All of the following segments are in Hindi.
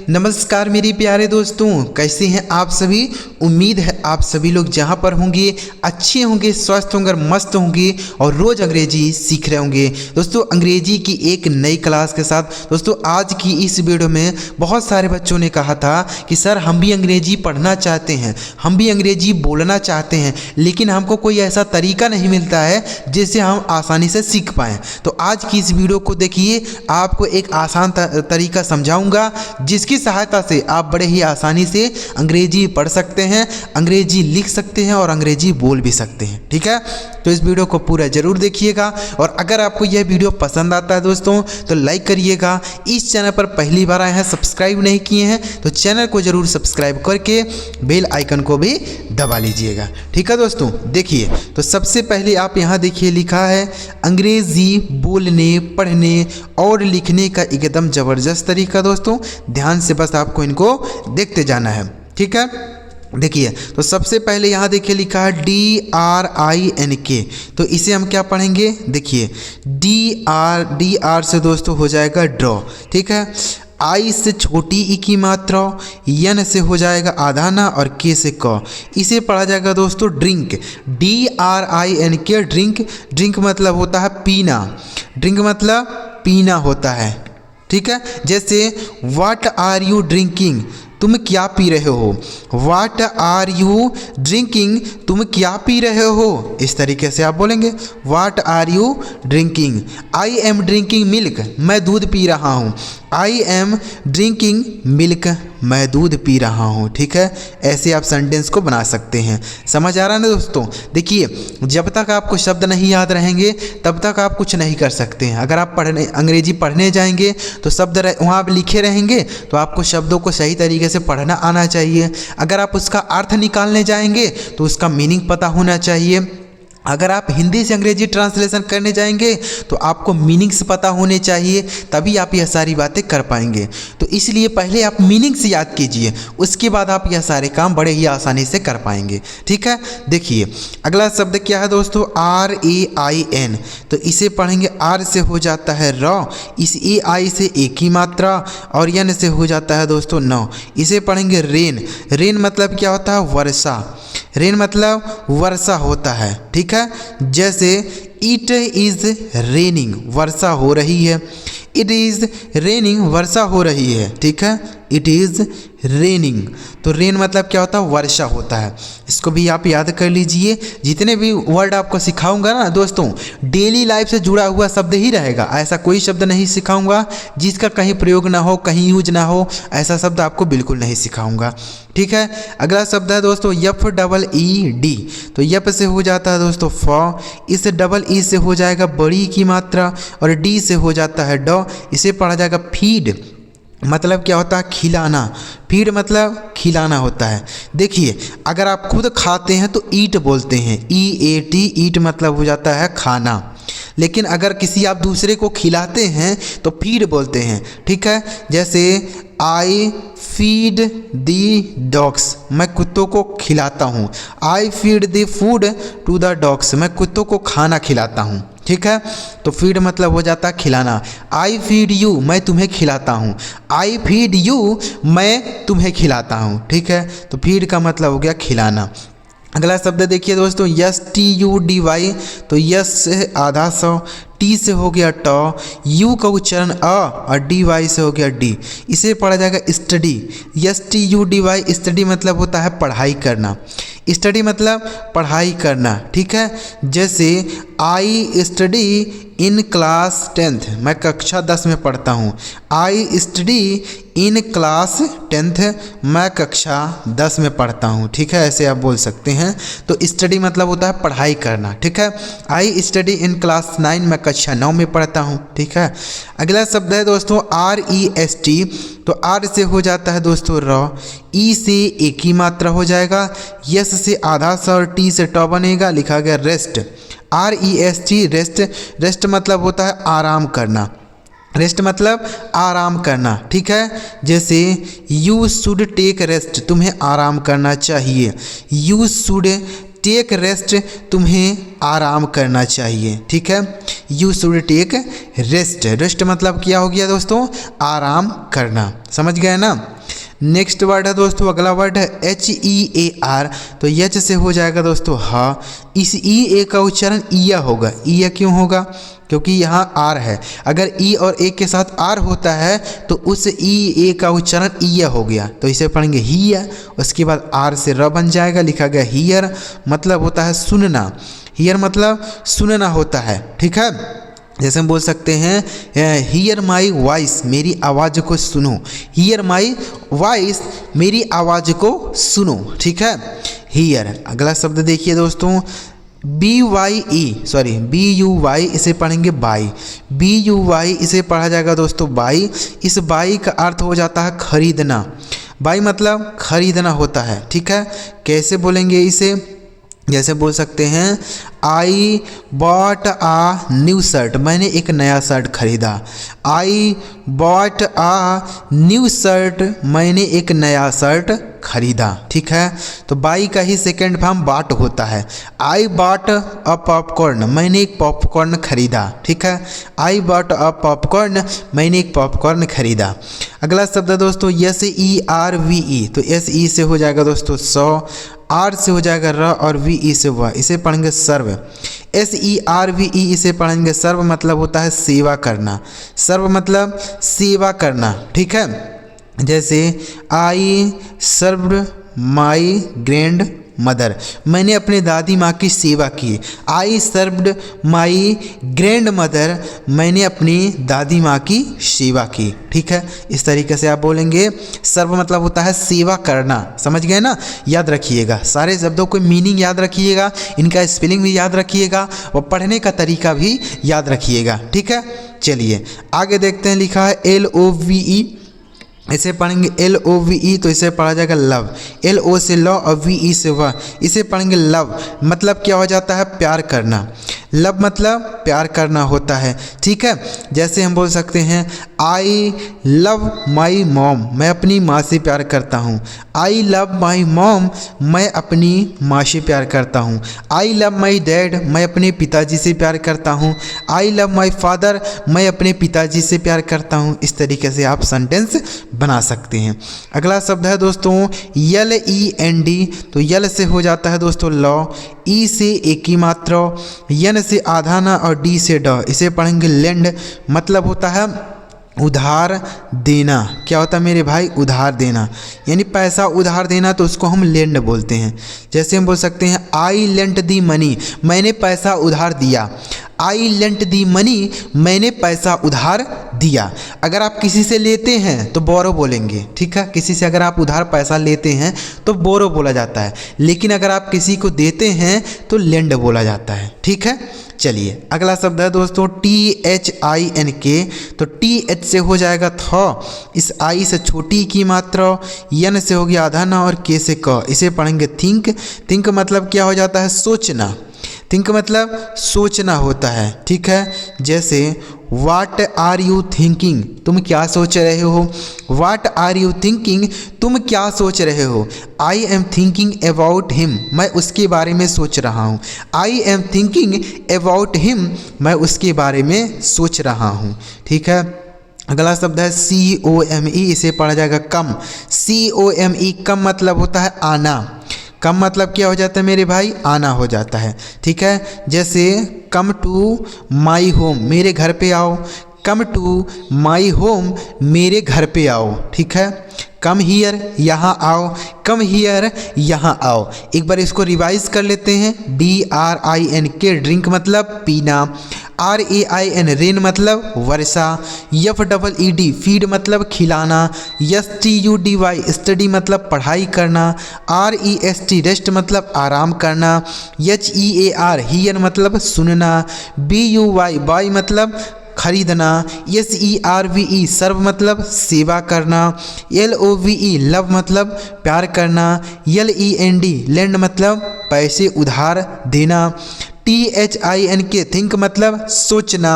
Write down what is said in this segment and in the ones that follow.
नमस्कार मेरे प्यारे दोस्तों, कैसे हैं आप सभी। उम्मीद है आप सभी लोग जहां पर होंगे अच्छे होंगे, स्वस्थ होंगे, मस्त होंगे और रोज़ अंग्रेजी सीख रहे होंगे। दोस्तों अंग्रेजी की एक नई क्लास के साथ दोस्तों आज की इस वीडियो में बहुत सारे बच्चों ने कहा था कि सर हम भी अंग्रेजी पढ़ना चाहते हैं, हम भी अंग्रेजी बोलना चाहते हैं, लेकिन हमको कोई ऐसा तरीका नहीं मिलता है जिससे हम आसानी से सीख पाएँ। तो आज की इस वीडियो को देखिए, आपको एक आसान तरीका समझाऊंगा जिसकी सहायता से आप बड़े ही आसानी से अंग्रेजी पढ़ सकते हैं, अंग्रेजी लिख सकते हैं और अंग्रेजी बोल भी सकते हैं। ठीक है, तो इस वीडियो को पूरा जरूर देखिएगा और अगर आपको यह वीडियो पसंद आता है दोस्तों तो लाइक करिएगा। इस चैनल पर पहली बार आए हैं, सब्सक्राइब नहीं किए हैं तो चैनल को जरूर सब्सक्राइब करके बेल आइकन को भी दबा लीजिएगा। ठीक है दोस्तों, देखिए तो सबसे पहले आप यहाँ देखिए लिखा है अंग्रेजी बोलने, पढ़ने और लिखने का एकदम ज़बरदस्त तरीका। दोस्तों ध्यान से बस आपको इनको देखते जाना है। ठीक है, देखिए तो सबसे पहले यहाँ देखिए लिखा है DRINK, तो इसे हम क्या पढ़ेंगे। देखिए DR से दोस्तों हो जाएगा ड्रॉ। ठीक है, आई से छोटी ई की मात्रा, यन से हो जाएगा आधा ना और के से क, इसे पढ़ा जाएगा दोस्तों ड्रिंक। DRINK drink. ड्रिंक मतलब होता है पीना, ड्रिंक मतलब पीना होता है। ठीक है, जैसे व्हाट आर यू ड्रिंकिंग, तुम क्या पी रहे हो। व्हाट आर यू ड्रिंकिंग, तुम क्या पी रहे हो, इस तरीके से आप बोलेंगे what are you drinking. I am drinking milk, मैं दूध पी रहा हूँ। आई एम ड्रिंकिंग मिल्क, मैं दूध पी रहा हूँ। ठीक है, ऐसे आप सेंटेंस को बना सकते हैं। समझ आ रहा है ना दोस्तों। देखिए जब तक आपको शब्द नहीं याद रहेंगे तब तक आप कुछ नहीं कर सकते हैं। अगर आप अंग्रेजी पढ़ने जाएंगे तो शब्द वहाँ लिखे रहेंगे तो आपको शब्दों को सही तरीके से पढ़ना आना चाहिए। अगर आप उसका अर्थ निकालने जाएंगे तो उसका मीनिंग पता होना चाहिए। अगर आप हिंदी से अंग्रेजी ट्रांसलेशन करने जाएंगे तो आपको मीनिंग्स पता होने चाहिए, तभी आप यह सारी बातें कर पाएंगे। तो इसलिए पहले आप मीनिंग्स याद कीजिए, उसके बाद आप यह सारे काम बड़े ही आसानी से कर पाएंगे। ठीक है, देखिए अगला शब्द क्या है दोस्तों RAIN, तो इसे पढ़ेंगे। आर से हो जाता है रॉ, इस AI से एक ही मात्रा और यन से हो जाता है दोस्तों नौ, इसे पढ़ेंगे रेन। रेन मतलब क्या होता है वर्षा, रेन मतलब वर्षा होता है। ठीक है, जैसे इट इज़ रेनिंग, वर्षा हो रही है। इट इज़ रेनिंग, वर्षा हो रही है। ठीक है, इट इज़ रेनिंग, तो रेन मतलब क्या होता है वर्षा होता है। इसको भी आप याद कर लीजिए। जितने भी वर्ड आपको सिखाऊंगा ना दोस्तों डेली लाइफ से जुड़ा हुआ शब्द ही रहेगा, ऐसा कोई शब्द नहीं सिखाऊंगा जिसका कहीं प्रयोग ना हो, कहीं यूज ना हो, ऐसा शब्द आपको बिल्कुल नहीं सिखाऊंगा। ठीक है, अगला शब्द है दोस्तों FEED, तो यप से हो जाता है दोस्तों फ, इस डबल ई से हो जाएगा बड़ी की मात्रा और डी से हो जाता है ड, इसे पढ़ा जाएगा फीड। मतलब क्या होता है खिलाना, फीड मतलब खिलाना होता है। देखिए अगर आप खुद खाते हैं तो ईट बोलते हैं, EAT, ईट मतलब हो जाता है खाना। लेकिन अगर किसी आप दूसरे को खिलाते हैं तो फीड बोलते हैं। ठीक है, जैसे आई फीड दी डॉग्स, मैं कुत्तों को खिलाता हूँ। I feed the food to the dogs, मैं कुत्तों को खाना खिलाता हूँ। ठीक है, तो फीड मतलब हो जाता है खिलाना। आई फीड यू, मैं तुम्हें खिलाता हूँ। आई फीड यू, मैं तुम्हें खिलाता हूँ। ठीक है, तो फीड का मतलब हो गया खिलाना। अगला शब्द देखिए दोस्तों STUDY, तो यस से आधा सौ, टी से हो गया ट, यू का उच्चारण अ और DY से हो गया डी, इसे पढ़ा जाएगा स्टडी। STUDY, स्टडी मतलब होता है पढ़ाई करना, स्टडी मतलब पढ़ाई करना। ठीक है, जैसे I study in class 10th, मैं कक्षा 10 में पढ़ता हूँ। I study in class 10th, मैं कक्षा 10 में पढ़ता हूँ। ठीक है, ऐसे आप बोल सकते हैं। तो स्टडी मतलब होता है पढ़ाई करना। ठीक है, आई स्टडी इन क्लास 9, मैं कक्षा 9 में पढ़ता हूँ। ठीक है, अगला शब्द है दोस्तों REST, तो आर से हो जाता है दोस्तों रॉ, ई से एक ही मात्रा हो जाएगा, यस से आधा सा और टी से ट बनेगा, लिखा गया रेस्ट। REST रेस्ट, रेस्ट मतलब होता है आराम करना, रेस्ट मतलब आराम करना। ठीक है, जैसे यू शुड टेक रेस्ट, तुम्हें आराम करना चाहिए। यू शुड टेक रेस्ट, तुम्हें आराम करना चाहिए। ठीक है, you should take rest. Rest मतलब क्या हो गया दोस्तों, आराम करना। समझ गए ना। नेक्स्ट वर्ड है दोस्तों, अगला वर्ड है HEAR। तो एच से हो जाएगा दोस्तों हा। इस E A का उच्चारण ईया होगा। ईया क्यों होगा, क्योंकि यहाँ आर है। अगर ई और ए के साथ आर होता है तो उस E A का उच्चारण ईया हो गया, तो इसे पढ़ेंगे हिया। उसके बाद आर से र बन जाएगा, लिखा गया हियर, मतलब होता है सुनना। हियर मतलब सुनना होता है। ठीक है, जैसे हम बोल सकते हैं हियर माई वॉइस, मेरी आवाज़ को सुनो। हियर माई वॉइस, मेरी आवाज़ को सुनो। ठीक है, हियर। अगला शब्द देखिए दोस्तों, BUY, इसे पढ़ेंगे बाई। BUY इसे पढ़ा जाएगा दोस्तों बाई। इस बाई का अर्थ हो जाता है खरीदना। बाई मतलब खरीदना होता है। ठीक है, कैसे बोलेंगे इसे, जैसे बोल सकते हैं I bought a new shirt, मैंने एक नया शर्ट खरीदा। I bought a new shirt, मैंने एक नया शर्ट खरीदा। ठीक है, तो बाई का ही सेकेंड फॉर्म बाट होता है। आई बॉट अ पॉपकॉर्न, मैंने एक पॉपकॉर्न खरीदा। ठीक है, आई बॉट अ पॉपकॉर्न, मैंने एक पॉपकॉर्न खरीदा। अगला शब्द है दोस्तों SERVE। तो SE से हो जाएगा दोस्तों सौ, आर से हो जाएगा र और VE से वह, इसे पढ़ेंगे सर्व। SERVE इसे पढ़ेंगे सर्व, मतलब होता है सेवा करना। सर्व मतलब सेवा करना। ठीक है, जैसे आई सर्व्ड माई ग्रैंड मदर, मैंने अपने दादी माँ की सेवा की। आई सर्व्ड माई ग्रैंड मदर, मैंने अपनी दादी माँ की सेवा की। ठीक है, इस तरीके से आप बोलेंगे। सर्व मतलब होता है सेवा करना। समझ गए ना, याद रखिएगा सारे शब्दों को, मीनिंग याद रखिएगा, इनका स्पेलिंग भी याद रखिएगा और पढ़ने का तरीका भी याद रखिएगा। ठीक है, चलिए आगे देखते हैं। लिखा है LOVE, इसे पढ़ेंगे LOVE, तो इसे पढ़ा जाएगा लव। LO से लव और VE से वह, इसे पढ़ेंगे लव, मतलब क्या हो जाता है, प्यार करना। लव मतलब प्यार करना होता है। ठीक है, जैसे हम बोल सकते हैं आई लव माई मॉम, मैं अपनी माँ से प्यार करता हूँ। आई लव माई मॉम, मैं अपनी माँ से प्यार करता हूँ। आई लव माई डैड, मैं अपने पिताजी से प्यार करता हूँ। आई लव माई फादर, मैं अपने पिताजी से प्यार करता हूँ। इस तरीके से आप सेंटेंस बना सकते हैं। अगला शब्द है दोस्तों LEND। तो यल से हो जाता है दोस्तों लॉ, ई से एक ही मात्रा, यन से आधा ना और डी से ड, इसे पढ़ेंगे लेंड, मतलब होता है उधार देना। क्या होता है मेरे भाई, उधार देना, यानी पैसा उधार देना, तो उसको हम लेंड बोलते हैं। जैसे हम बोल सकते हैं आई लेंट दी मनी, मैंने पैसा उधार दिया। आई लेंट दी मनी, मैंने पैसा उधार दिया। अगर आप किसी से लेते हैं तो बोरो बोलेंगे। ठीक है, किसी से अगर आप उधार पैसा लेते हैं तो बोरो बोला जाता है, लेकिन अगर आप किसी को देते हैं तो लेंड बोला जाता है। ठीक है, चलिए अगला शब्द है दोस्तों THINK। तो TH से हो जाएगा थ, इस आई से छोटी की मात्रा, यन से हो गया आधा ना और के से क, इसे पढ़ेंगे थिंक। थिंक मतलब क्या हो जाता है, सोचना। थिंक मतलब सोचना होता है। ठीक है, जैसे वाट आर यू थिंकिंग, तुम क्या सोच रहे हो। वाट आर यू थिंकिंग, तुम क्या सोच रहे हो। I am thinking about him, मैं उसके बारे में सोच रहा हूँ। I am thinking about him, मैं उसके बारे में सोच रहा हूँ। ठीक है, अगला शब्द है COME, इसे पढ़ा जाएगा कम। COME कम मतलब होता है आना। कम मतलब क्या हो जाता है मेरे भाई, आना हो जाता है। ठीक है, जैसे कम टू माई होम, मेरे घर पे आओ। कम टू माई होम, मेरे घर पे आओ। ठीक है, कम हियर, यहाँ आओ। कम हियर, यहाँ आओ। एक बार इसको रिवाइज कर लेते हैं। DRINK ड्रिंक मतलब पीना। RAIN रेन मतलब वर्षा। FEED फीड मतलब खिलाना। STUDY स्टडी मतलब पढ़ाई करना। REST रेस्ट मतलब आराम करना। HEAR हियर मतलब सुनना। BUY बाय मतलब खरीदना। SERVE सर्व मतलब सेवा करना। LOVE लव मतलब प्यार करना। LEND लैंड मतलब पैसे उधार देना। THINK थिंक मतलब सोचना,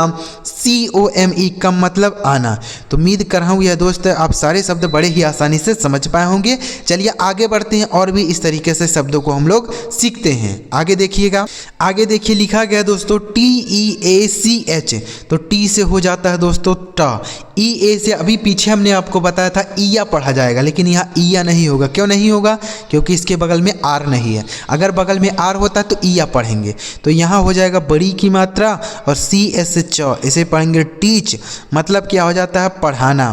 COME कम मतलब आना। तो उम्मीद कर रहा हूँ यह दोस्त आप सारे शब्द बड़े ही आसानी से समझ पाए होंगे। चलिए आगे बढ़ते हैं और भी इस तरीके से शब्दों को हम लोग सीखते हैं। आगे देखिएगा, आगे देखिए लिखा गया दोस्तों TEACH। तो टी से हो जाता है दोस्तों ट, EA से अभी पीछे हमने आपको बताया था ईया पढ़ा जाएगा, लेकिन यहाँ ईया नहीं होगा। क्यों नहीं होगा? क्योंकि इसके बगल में आर नहीं है। अगर बगल में आर होता तो ईया पढ़ेंगे। तो यहाँ हो जाएगा बड़ी की मात्रा और CS च, इसे पढ़ेंगे टीच, मतलब क्या हो जाता है? पढ़ाना।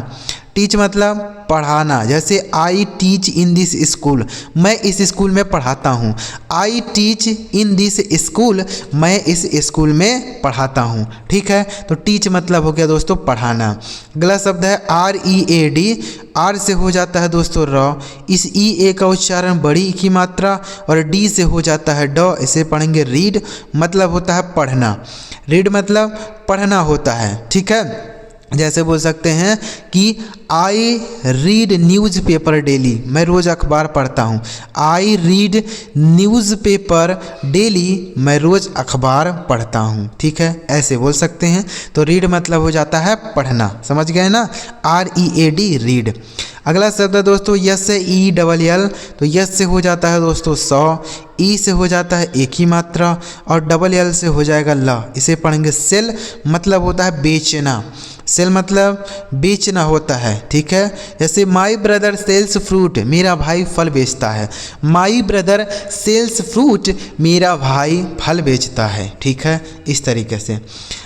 टीच मतलब पढ़ाना। जैसे I teach in this school, मैं इस स्कूल में पढ़ाता हूँ। I teach in this school, मैं इस स्कूल में पढ़ाता हूँ। ठीक है, तो टीच मतलब हो गया दोस्तों पढ़ाना। अगला शब्द है READ। आर से हो जाता है दोस्तों र, इस EA का उच्चारण बड़ी की मात्रा और डी से हो जाता है ड, इसे पढ़ेंगे रीड, मतलब होता है पढ़ना। रीड मतलब पढ़ना होता है। ठीक है, जैसे बोल सकते हैं कि आई रीड न्यूज़पेपर डेली, मैं रोज़ अखबार पढ़ता हूँ। आई रीड न्यूज़पेपर डेली, मैं रोज़ अखबार पढ़ता हूँ। ठीक है, ऐसे बोल सकते हैं। तो रीड मतलब हो जाता है पढ़ना, समझ गए ना? READ read. अगला शब्द है दोस्तों यस से ELL। तो यस से हो जाता है दोस्तों 100, ई से हो जाता है एक ही मात्रा और LL से हो जाएगा ल, इसे पढ़ेंगे सेल, मतलब होता है बेचना। सेल मतलब बेचना होता है। ठीक है, जैसे माई ब्रदर सेल्स फ्रूट, मेरा भाई फल बेचता है। माई ब्रदर सेल्स फ्रूट, मेरा भाई फल बेचता है। ठीक है, इस तरीके से।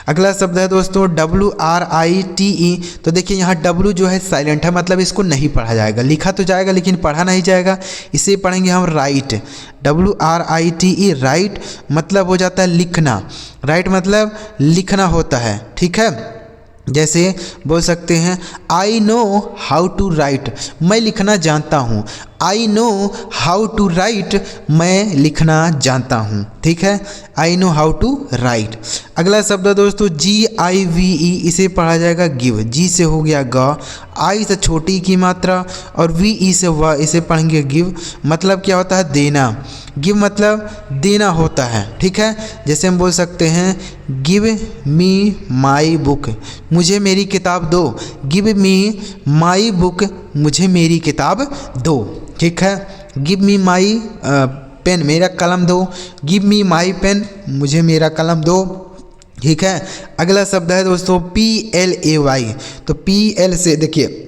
अगला शब्द है दोस्तों WRITE। तो देखिए यहाँ W जो है साइलेंट है, मतलब इसको नहीं पढ़ा जाएगा। लिखा तो जाएगा लेकिन पढ़ा नहीं जाएगा, इसे पढ़ेंगे हम राइट। WRITE राइट मतलब हो जाता है लिखना। राइट मतलब लिखना होता है। ठीक है, जैसे बोल सकते हैं I know how to write, मैं लिखना जानता हूँ। I know how to write, मैं लिखना जानता हूँ। ठीक है, I know how to write. अगला शब्द है दोस्तों GIVE, इसे पढ़ा जाएगा गिव। जी से हो गया ग, आई से छोटी की मात्रा और VE से व, इसे पढ़ेंगे गिव, मतलब क्या होता है? देना। गिव मतलब देना होता है। ठीक है, जैसे हम बोल सकते हैं गिव मी माई बुक, मुझे मेरी किताब दो। गिव मी माई बुक, मुझे मेरी किताब दो। ठीक है, गिव मी माई पेन, मेरा कलम दो। गिव मी माई पेन, मुझे मेरा कलम दो। ठीक है, अगला शब्द है दोस्तों PLAY। तो PL से देखिए,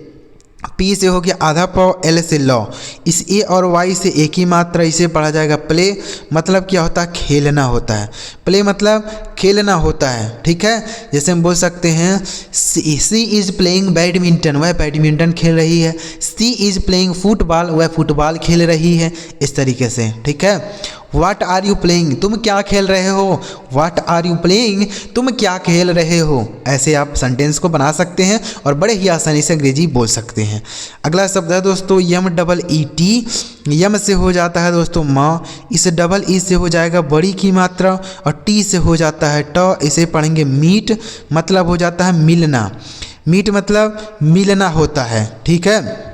P से हो गया आधा पाव, L से लॉ, इस A और Y से एक ही मात्रा, इसे पढ़ा जाएगा प्ले, मतलब क्या होता है? खेलना होता है। प्ले मतलब खेलना होता है। ठीक है, जैसे हम बोल सकते हैं सी इज़ प्लेइंग बैडमिंटन, वह बैडमिंटन खेल रही है। सी इज़ प्लेइंग फुटबॉल, वह फुटबॉल खेल रही है। इस तरीके से। ठीक है, व्हाट आर यू प्लेइंग, तुम क्या खेल रहे हो। व्हाट आर यू प्लेइंग, तुम क्या खेल रहे हो। ऐसे आप सेंटेंस को बना सकते हैं और बड़े ही आसानी से अंग्रेजी बोल सकते हैं। अगला शब्द है दोस्तों YEET। यम से हो जाता है दोस्तों माँ, इस E से हो जाएगा बड़ी की मात्रा और T से हो जाता है ट, इसे पढ़ेंगे मीट, मतलब हो जाता है मिलना। मीट मतलब मिलना होता है। ठीक है,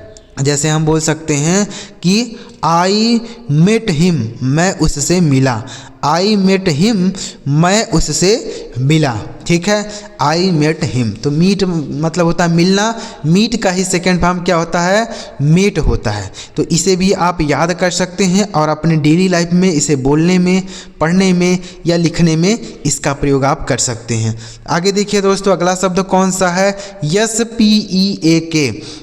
जैसे हम बोल सकते हैं कि आई मेट हिम, मैं उससे मिला। आई मेट हिम, मैं उससे मिला। ठीक है, आई मेट हिम। तो मीट मतलब होता है मिलना, मीट का ही सेकेंड फॉर्म क्या होता है? मेट होता है। तो इसे भी आप याद कर सकते हैं और अपने डेली लाइफ में इसे बोलने में, पढ़ने में या लिखने में इसका प्रयोग आप कर सकते हैं। आगे देखिए दोस्तों, अगला शब्द कौन सा है? SPEAK।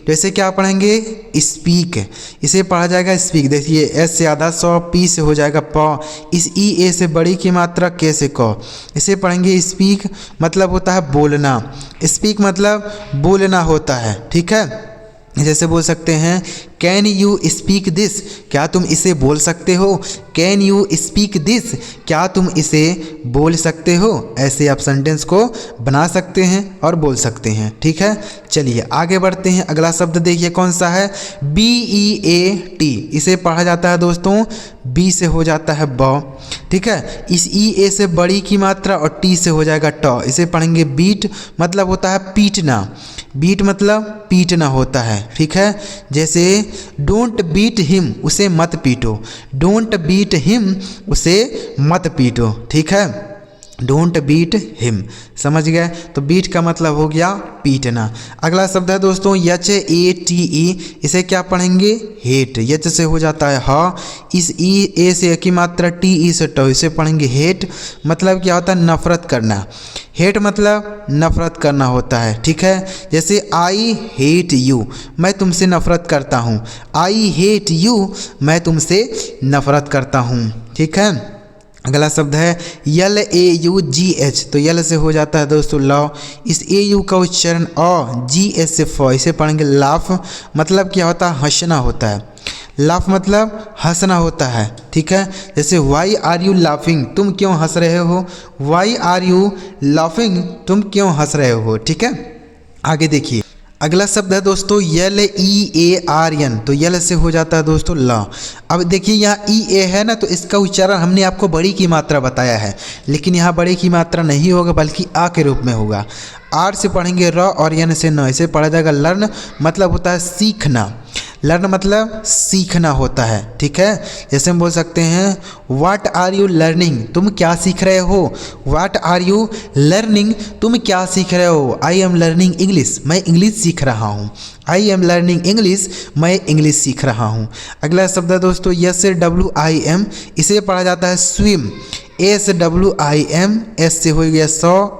तो इसे क्या पढ़ेंगे? स्पीक, इसे पढ़ा जाएगा स्पीक। देखिए S से आधा 100, P से हो जाएगा प, इस EA से बड़ी की मात्रा K से क, इसे पढ़ेंगे स्पीक, मतलब होता है बोलना। स्पीक मतलब बोलना होता है। ठीक है, जैसे बोल सकते हैं कैन यू स्पीक दिस, क्या तुम इसे बोल सकते हो। कैन यू स्पीक दिस, क्या तुम इसे बोल सकते हो। ऐसे आप सेंटेंस को बना सकते हैं और बोल सकते हैं। ठीक है, चलिए आगे बढ़ते हैं। अगला शब्द देखिए कौन सा है? BEAT। इसे पढ़ा जाता है दोस्तों B से हो जाता है ब। ठीक है, इस EA से बड़ी की मात्रा और T से हो जाएगा ट, इसे पढ़ेंगे बीट, मतलब होता है पीटना। बीट मतलब पीटना होता है। ठीक है, जैसे डोंट बीट हिम, उसे मत पीटो। डोंट बीट हिम, उसे मत पीटो। ठीक है, डोंट बीट हिम। समझ गए? तो बीट का मतलब हो गया पीटना। अगला शब्द है दोस्तों HATE, इसे क्या पढ़ेंगे? हेट। यच से हो जाता है हा, इस ए से की मात्रा टी से टो, इसे पढ़ेंगे हेट। मतलब क्या होता है? नफरत करना। हेट मतलब नफरत करना होता है, ठीक है। जैसे आई हेट यू, मैं तुमसे नफरत करता हूँ। आई हेट यू, मैं तुमसे नफरत करता हूँ, ठीक है। अगला शब्द है LAUGH, तो यल से हो जाता है दोस्तों लॉ। इस AU का उच्चारण GS से फ, इसे पढ़ेंगे लाफ। मतलब क्या होता है? हंसना होता है। लाफ मतलब हंसना होता है, ठीक है। जैसे वाई आर यू लाफिंग, तुम क्यों हंस रहे हो? वाई आर यू लाफिंग, तुम क्यों हंस रहे हो, ठीक है। आगे देखिए, अगला शब्द है दोस्तों LEARN, तो यल से हो जाता है दोस्तों लॉ। अब देखिए यहाँ EA है ना, तो इसका उच्चारण हमने आपको बड़ी की मात्रा बताया है, लेकिन यहाँ बड़ी की मात्रा नहीं होगा बल्कि आ के रूप में होगा। आर से पढ़ेंगे र और यन से न, इसे पढ़ा जाएगा लर्न। मतलब होता है सीखना। लर्न मतलब सीखना होता है, ठीक है। जैसे हम बोल सकते हैं व्हाट आर यू लर्निंग, तुम क्या सीख रहे हो? व्हाट आर यू लर्निंग, तुम क्या सीख रहे हो? आई एम लर्निंग इंग्लिश, मैं इंग्लिश सीख रहा हूँ। आई एम लर्निंग इंग्लिश, मैं इंग्लिश सीख रहा हूँ। अगला शब्द है दोस्तों SWIM, इसे पढ़ा जाता है स्विम। SWIM, एस से हो गया 100,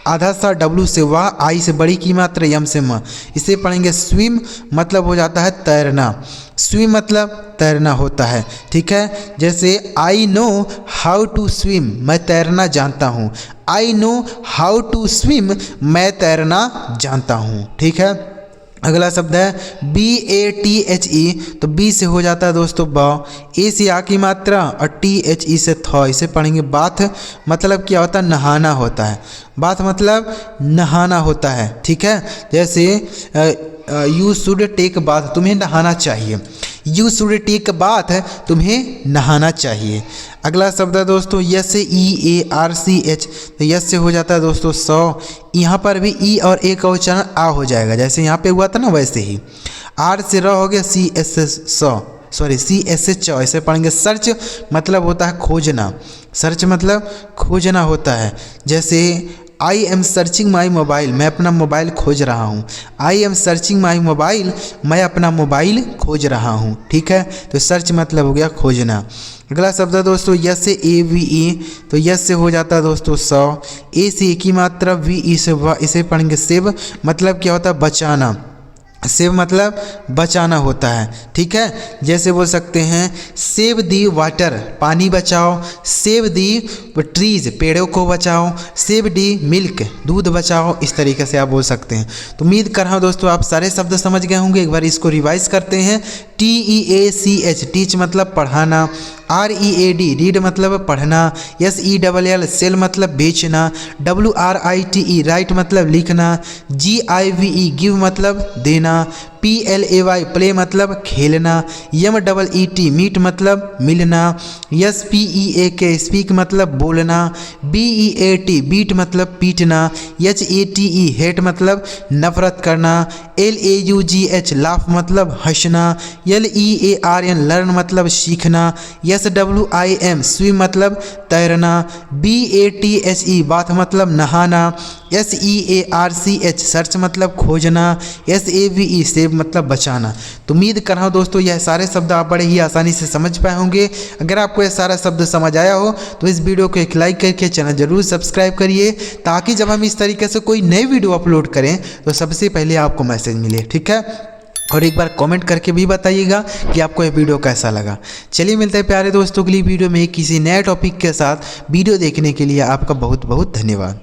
आधा सा W से वाह, आई से बड़ी की मात्रा यम से म, इसे पढ़ेंगे स्विम। मतलब हो जाता है तैरना। स्विम मतलब तैरना होता है, ठीक है। जैसे I know how to swim, मैं तैरना जानता हूँ। I know how to swim, मैं तैरना जानता हूँ, ठीक है। अगला शब्द है BATHE, तो बी से हो जाता है दोस्तों ब, ए से आ की मात्रा और THE से थ, इसे पढ़ेंगे बाथ। मतलब क्या होता है? नहाना होता है। बाथ मतलब नहाना होता है, ठीक है। जैसे यू शुड टेक बाथ, तुम्हें नहाना चाहिए। यू शुड टेक बाथ, तुम्हें नहाना चाहिए। अगला शब्द है दोस्तों SEARCH, तो यस से हो जाता है दोस्तों 100। यहाँ पर भी ई और ए का उच्चारण आ हो जाएगा, जैसे यहाँ पे हुआ था ना वैसे ही। आर से र हो गया CSH, ऐसे पढ़ेंगे सर्च। मतलब होता है खोजना। सर्च मतलब खोजना होता है। जैसे I am searching my mobile, मैं अपना मोबाइल खोज रहा हूँ। I am searching my mobile, मैं अपना मोबाइल खोज रहा हूँ, ठीक है। तो सर्च मतलब हो गया खोजना। अगला शब्द है दोस्तों SAVE, तो यस से हो जाता है दोस्तों 100। ए से की मात्रा VE से व, इसे पढ़ेंगे सेव। मतलब क्या होता है? बचाना। सेव मतलब बचाना होता है, ठीक है। जैसे बोल सकते हैं सेव दी वाटर, पानी बचाओ। सेव दी ट्रीज, पेड़ों को बचाओ। सेव दी मिल्क, दूध बचाओ। इस तरीके से आप बोल सकते हैं। तो उम्मीद कर रहा हूँ दोस्तों आप सारे शब्द समझ गए होंगे। एक बार इसको रिवाइज करते हैं। TEACH, टीच मतलब पढ़ाना। READ, रीड मतलब पढ़ना। SELL, सेल मतलब बेचना। WRITE, राइट मतलब लिखना। GIVE, गिव मतलब देना। PLAY, प्ले मतलब खेलना। MEET, मीट मतलब मिलना। SPEAK, स्पीक मतलब बोलना। BEAT, बीट मतलब पीटना। HATE, हेट मतलब नफरत करना। LAUGH, लाफ मतलब हंसना। LEARN, लर्न मतलब सीखना। SWIM, स्विम मतलब तैरना। BATHE, बाथ मतलब नहाना। SEARCH, सर्च मतलब खोजना। SAVE, सेव मतलब बचाना। तो उम्मीद कर रहा हूँ दोस्तों यह सारे शब्द आप बड़े ही आसानी से समझ पाए होंगे। अगर आपको यह सारा शब्द समझ आया हो तो इस वीडियो को एक लाइक करके चैनल जरूर सब्सक्राइब करिए, ताकि जब हम इस तरीके से कोई नई वीडियो अपलोड करें तो सबसे पहले आपको मैसेज मिले, ठीक है। और एक बार कमेंट करके भी बताइएगा कि आपको यह वीडियो कैसा लगा। चलिए मिलते हैं प्यारे दोस्तों अगली वीडियो में किसी नए टॉपिक के साथ। वीडियो देखने के लिए आपका बहुत बहुत धन्यवाद।